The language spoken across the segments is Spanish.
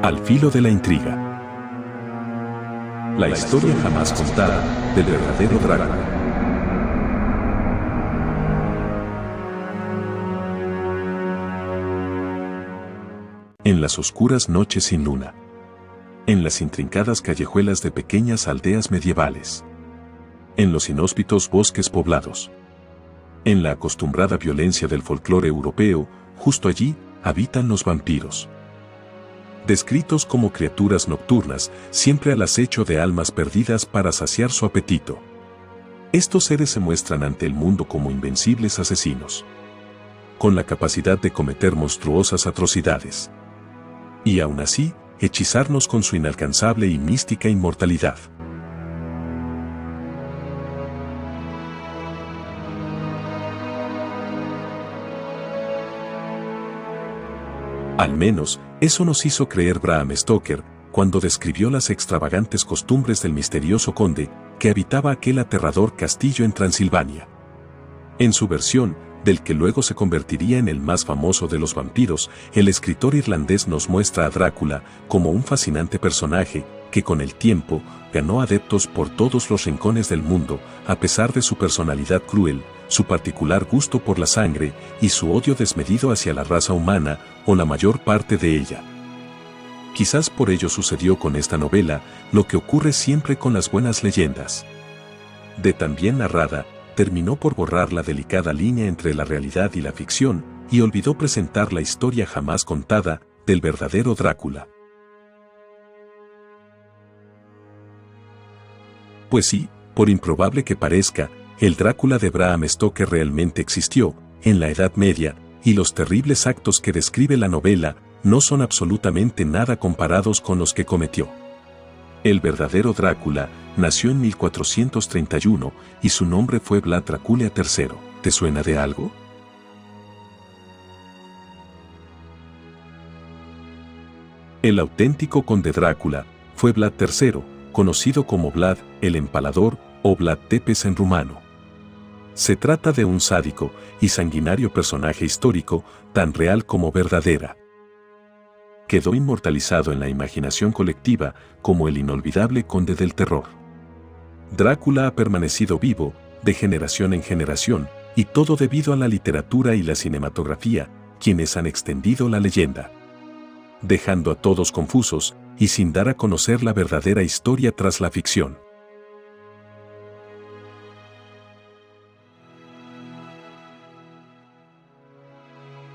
Al filo de la intriga. La historia jamás contada del verdadero Drácula. En las oscuras noches sin luna. En las intrincadas callejuelas de pequeñas aldeas medievales. En los inhóspitos bosques poblados. En la acostumbrada violencia del folclore europeo, justo allí, habitan los vampiros. Descritos como criaturas nocturnas, siempre al acecho de almas perdidas para saciar su apetito. Estos seres se muestran ante el mundo como invencibles asesinos, con la capacidad de cometer monstruosas atrocidades. Y aún así, hechizarnos con su inalcanzable y mística inmortalidad. Al menos, eso nos hizo creer Bram Stoker, cuando describió las extravagantes costumbres del misterioso conde, que habitaba aquel aterrador castillo en Transilvania. En su versión, del que luego se convertiría en el más famoso de los vampiros, el escritor irlandés nos muestra a Drácula como un fascinante personaje, que con el tiempo, ganó adeptos por todos los rincones del mundo, a pesar de su personalidad cruel, su particular gusto por la sangre y su odio desmedido hacia la raza humana, o la mayor parte de ella. Quizás por ello sucedió con esta novela, lo que ocurre siempre con las buenas leyendas. De tan bien narrada, terminó por borrar la delicada línea entre la realidad y la ficción, y olvidó presentar la historia jamás contada del verdadero Drácula. Pues sí, por improbable que parezca, el Drácula de Bram Stoker realmente existió, en la Edad Media, y los terribles actos que describe la novela no son absolutamente nada comparados con los que cometió. El verdadero Drácula nació en 1431 y su nombre fue Vlad Dracula III. ¿Te suena de algo? El auténtico conde Drácula fue Vlad III, conocido como Vlad el Empalador o Vlad Tepes en rumano. Se trata de un sádico y sanguinario personaje histórico, tan real como verdadera. Quedó inmortalizado en la imaginación colectiva como el inolvidable conde del terror. Drácula ha permanecido vivo, de generación en generación, y todo debido a la literatura y la cinematografía, quienes han extendido la leyenda, dejando a todos confusos y sin dar a conocer la verdadera historia tras la ficción.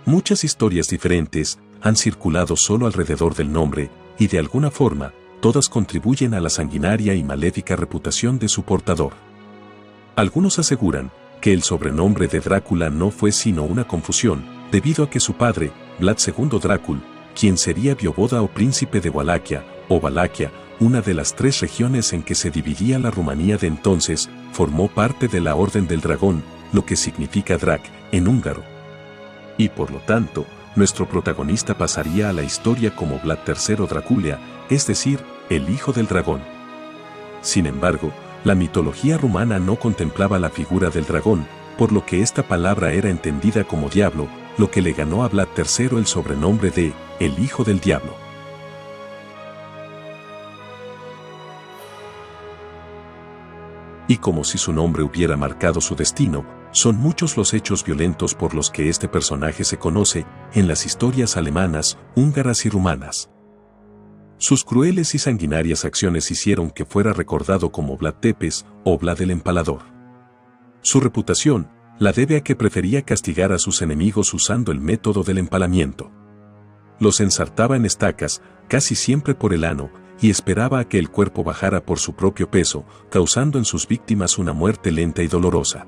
Muchas historias diferentes han circulado solo alrededor del nombre, y de alguna forma, todas contribuyen a la sanguinaria y maléfica reputación de su portador. Algunos aseguran que el sobrenombre de Drácula no fue sino una confusión, debido a que su padre, Vlad II Drácul, quien sería voivoda o príncipe de Walaquia, o Valaquia, una de las 3 regiones en que se dividía la Rumanía de entonces, formó parte de la Orden del Dragón, lo que significa Drac en húngaro. Y por lo tanto, nuestro protagonista pasaría a la historia como Vlad III Dracula, es decir, el hijo del dragón. Sin embargo, la mitología rumana no contemplaba la figura del dragón, por lo que esta palabra era entendida como diablo, lo que le ganó a Vlad III el sobrenombre de el hijo del diablo. Y como si su nombre hubiera marcado su destino, son muchos los hechos violentos por los que este personaje se conoce en las historias alemanas, húngaras y rumanas. Sus crueles y sanguinarias acciones hicieron que fuera recordado como Vlad Tepes o Vlad el Empalador. Su reputación la debe a que prefería castigar a sus enemigos usando el método del empalamiento. Los ensartaba en estacas, casi siempre por el ano, y esperaba a que el cuerpo bajara por su propio peso, causando en sus víctimas una muerte lenta y dolorosa.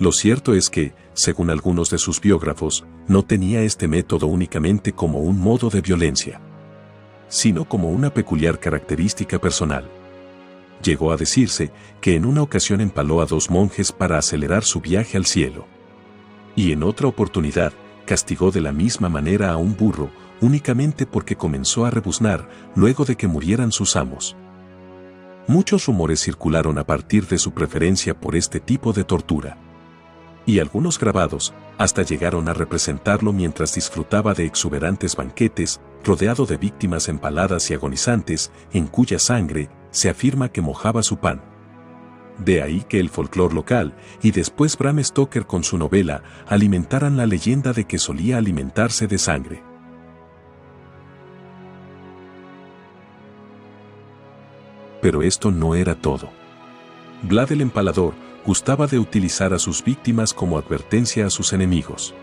Lo cierto es que, según algunos de sus biógrafos, no tenía este método únicamente como un modo de violencia, sino como una peculiar característica personal. Llegó a decirse que en una ocasión empaló a 2 monjes para acelerar su viaje al cielo. Y en otra oportunidad, castigó de la misma manera a un burro, únicamente porque comenzó a rebuznar luego de que murieran sus amos. Muchos rumores circularon a partir de su preferencia por este tipo de tortura. y algunos grabados, hasta llegaron a representarlo mientras disfrutaba de exuberantes banquetes, rodeado de víctimas empaladas y agonizantes, en cuya sangre se afirma que mojaba su pan. De ahí que el folclore local, y después Bram Stoker con su novela, alimentaran la leyenda de que solía alimentarse de sangre. Pero esto no era todo. Vlad el Empalador gustaba de utilizar a sus víctimas como advertencia a sus enemigos.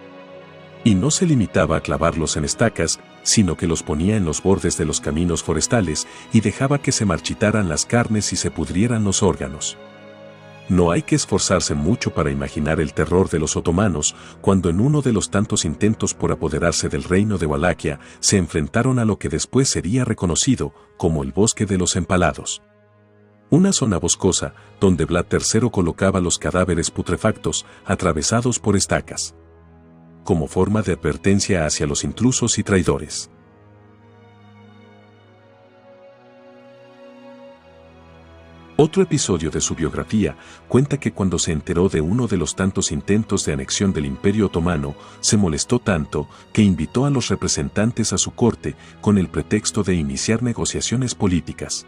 Y no se limitaba a clavarlos en estacas, sino que los ponía en los bordes de los caminos forestales y dejaba que se marchitaran las carnes y se pudrieran los órganos. No hay que esforzarse mucho para imaginar el terror de los otomanos cuando en uno de los tantos intentos por apoderarse del reino de Valaquia se enfrentaron a lo que después sería reconocido como el Bosque de los Empalados. Una zona boscosa donde Vlad III colocaba los cadáveres putrefactos atravesados por estacas, como forma de advertencia hacia los intrusos y traidores. Otro episodio de su biografía cuenta que cuando se enteró de uno de los tantos intentos de anexión del Imperio Otomano, se molestó tanto que invitó a los representantes a su corte con el pretexto de iniciar negociaciones políticas.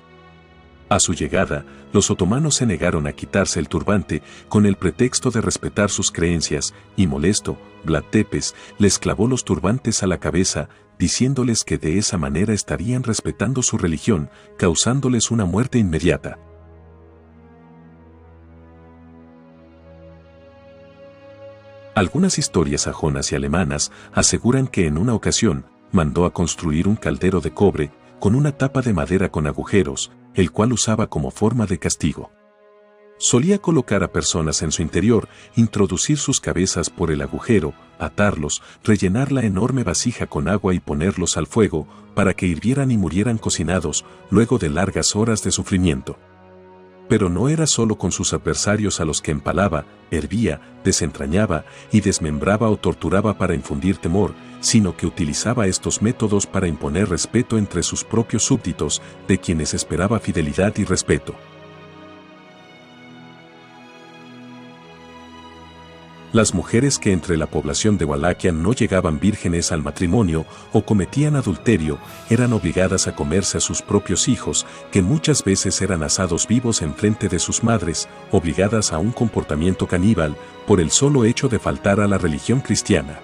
A su llegada, los otomanos se negaron a quitarse el turbante con el pretexto de respetar sus creencias, y molesto, Vlad Tepes les clavó los turbantes a la cabeza, diciéndoles que de esa manera estarían respetando su religión, causándoles una muerte inmediata. Algunas historias sajonas y alemanas aseguran que en una ocasión mandó a construir un caldero de cobre con una tapa de madera con agujeros, el cual usaba como forma de castigo. Solía colocar a personas en su interior, introducir sus cabezas por el agujero, atarlos, rellenar la enorme vasija con agua y ponerlos al fuego para que hirvieran y murieran cocinados luego de largas horas de sufrimiento. Pero no era solo con sus adversarios a los que empalaba, hervía, desentrañaba y desmembraba o torturaba para infundir temor, sino que utilizaba estos métodos para imponer respeto entre sus propios súbditos, de quienes esperaba fidelidad y respeto. Las mujeres que entre la población de Valaquia no llegaban vírgenes al matrimonio o cometían adulterio eran obligadas a comerse a sus propios hijos, que muchas veces eran asados vivos en frente de sus madres, obligadas a un comportamiento caníbal por el solo hecho de faltar a la religión cristiana.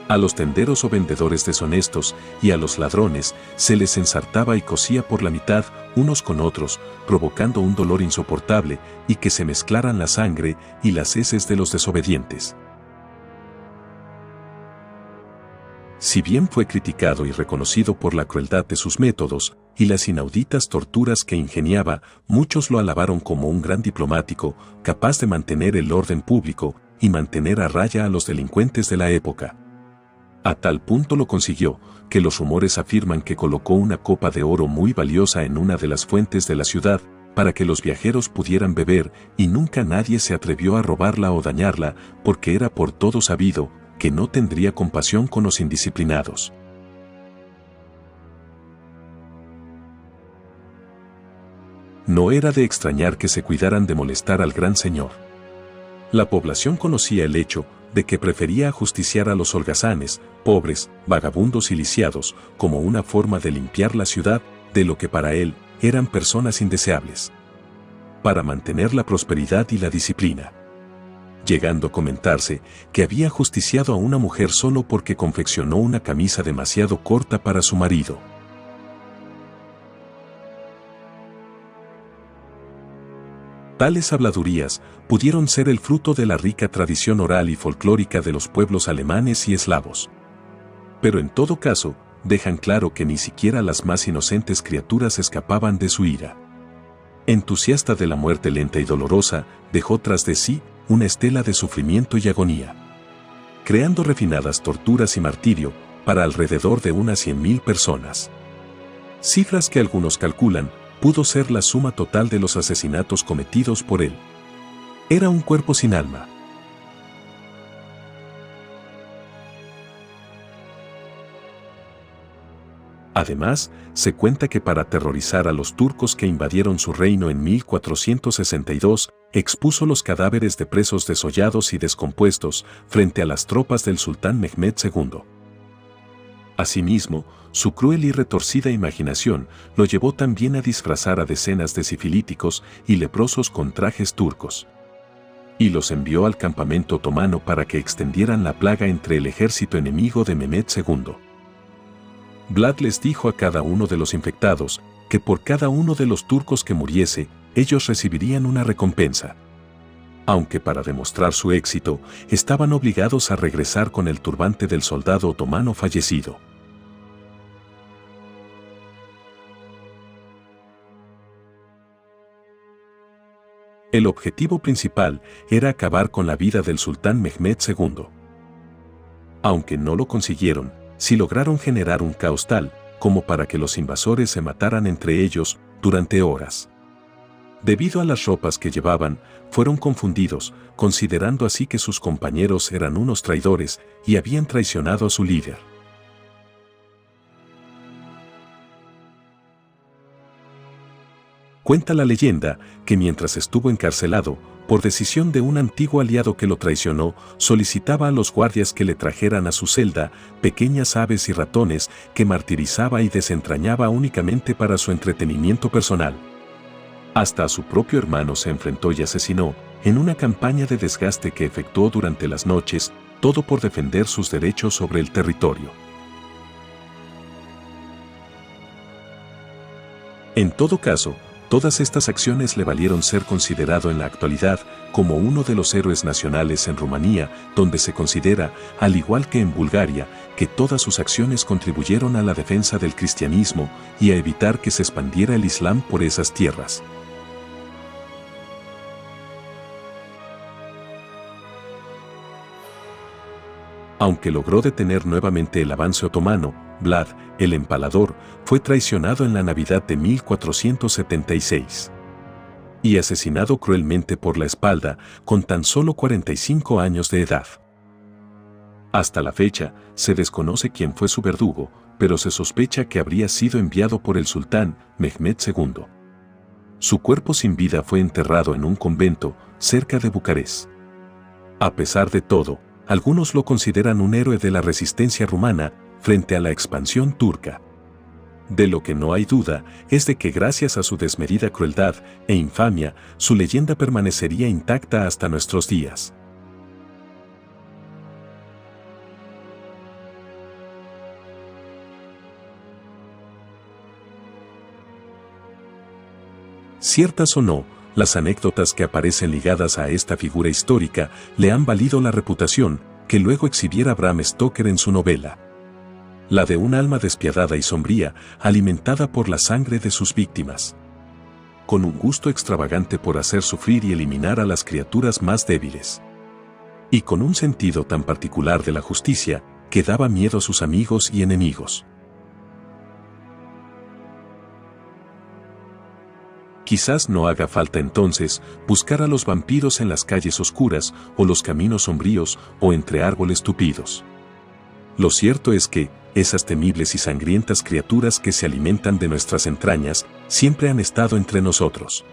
A los tenderos o vendedores deshonestos y a los ladrones se les ensartaba y cocía por la mitad unos con otros, provocando un dolor insoportable y que se mezclaran la sangre y las heces de los desobedientes. Si bien fue criticado y reconocido por la crueldad de sus métodos y las inauditas torturas que ingeniaba, muchos lo alabaron como un gran diplomático, capaz de mantener el orden público y mantener a raya a los delincuentes de la época. A tal punto lo consiguió, que los rumores afirman que colocó una copa de oro muy valiosa en una de las fuentes de la ciudad, para que los viajeros pudieran beber, y nunca nadie se atrevió a robarla o dañarla, porque era por todo sabido, que no tendría compasión con los indisciplinados. No era de extrañar que se cuidaran de molestar al gran señor. La población conocía el hecho de que prefería ajusticiar a los holgazanes, pobres, vagabundos y lisiados, como una forma de limpiar la ciudad de lo que para él eran personas indeseables, para mantener la prosperidad y la disciplina. Llegando a comentarse que había ajusticiado a una mujer solo porque confeccionó una camisa demasiado corta para su marido. Tales habladurías pudieron ser el fruto de la rica tradición oral y folclórica de los pueblos alemanes y eslavos. Pero en todo caso, dejan claro que ni siquiera las más inocentes criaturas escapaban de su ira. Entusiasta de la muerte lenta y dolorosa, dejó tras de sí una estela de sufrimiento y agonía, creando refinadas torturas y martirio para alrededor de unas 100.000 personas. Cifras que algunos calculan pudo ser la suma total de los asesinatos cometidos por él. Era un cuerpo sin alma. Además, se cuenta que para aterrorizar a los turcos que invadieron su reino en 1462, expuso los cadáveres de presos desollados y descompuestos frente a las tropas del sultán Mehmed II. Asimismo, su cruel y retorcida imaginación lo llevó también a disfrazar a decenas de sifilíticos y leprosos con trajes turcos. Y los envió al campamento otomano para que extendieran la plaga entre el ejército enemigo de Mehmed II. Vlad les dijo a cada uno de los infectados que por cada uno de los turcos que muriese, ellos recibirían una recompensa. Aunque para demostrar su éxito, estaban obligados a regresar con el turbante del soldado otomano fallecido. El objetivo principal era acabar con la vida del sultán Mehmed II. Aunque no lo consiguieron, sí lograron generar un caos tal como para que los invasores se mataran entre ellos durante horas. Debido a las ropas que llevaban, fueron confundidos, considerando así que sus compañeros eran unos traidores y habían traicionado a su líder. Cuenta la leyenda que mientras estuvo encarcelado, por decisión de un antiguo aliado que lo traicionó, solicitaba a los guardias que le trajeran a su celda pequeñas aves y ratones que martirizaba y desentrañaba únicamente para su entretenimiento personal. Hasta a su propio hermano se enfrentó y asesinó, en una campaña de desgaste que efectuó durante las noches, todo por defender sus derechos sobre el territorio. En todo caso, todas estas acciones le valieron ser considerado en la actualidad como uno de los héroes nacionales en Rumanía, donde se considera, al igual que en Bulgaria, que todas sus acciones contribuyeron a la defensa del cristianismo y a evitar que se expandiera el Islam por esas tierras. Aunque logró detener nuevamente el avance otomano, Vlad, el Empalador, fue traicionado en la Navidad de 1476 y asesinado cruelmente por la espalda con tan solo 45 años de edad. Hasta la fecha, se desconoce quién fue su verdugo, pero se sospecha que habría sido enviado por el sultán Mehmed II. Su cuerpo sin vida fue enterrado en un convento cerca de Bucarest. A pesar de todo, algunos lo consideran un héroe de la resistencia rumana frente a la expansión turca. De lo que no hay duda es de que gracias a su desmedida crueldad e infamia, su leyenda permanecería intacta hasta nuestros días. Ciertas o no, las anécdotas que aparecen ligadas a esta figura histórica le han valido la reputación que luego exhibiera Bram Stoker en su novela. La de un alma despiadada y sombría, alimentada por la sangre de sus víctimas. Con un gusto extravagante por hacer sufrir y eliminar a las criaturas más débiles. Y con un sentido tan particular de la justicia, que daba miedo a sus amigos y enemigos. Quizás no haga falta entonces buscar a los vampiros en las calles oscuras o los caminos sombríos o entre árboles tupidos. Lo cierto es que, esas temibles y sangrientas criaturas que se alimentan de nuestras entrañas, siempre han estado entre nosotros.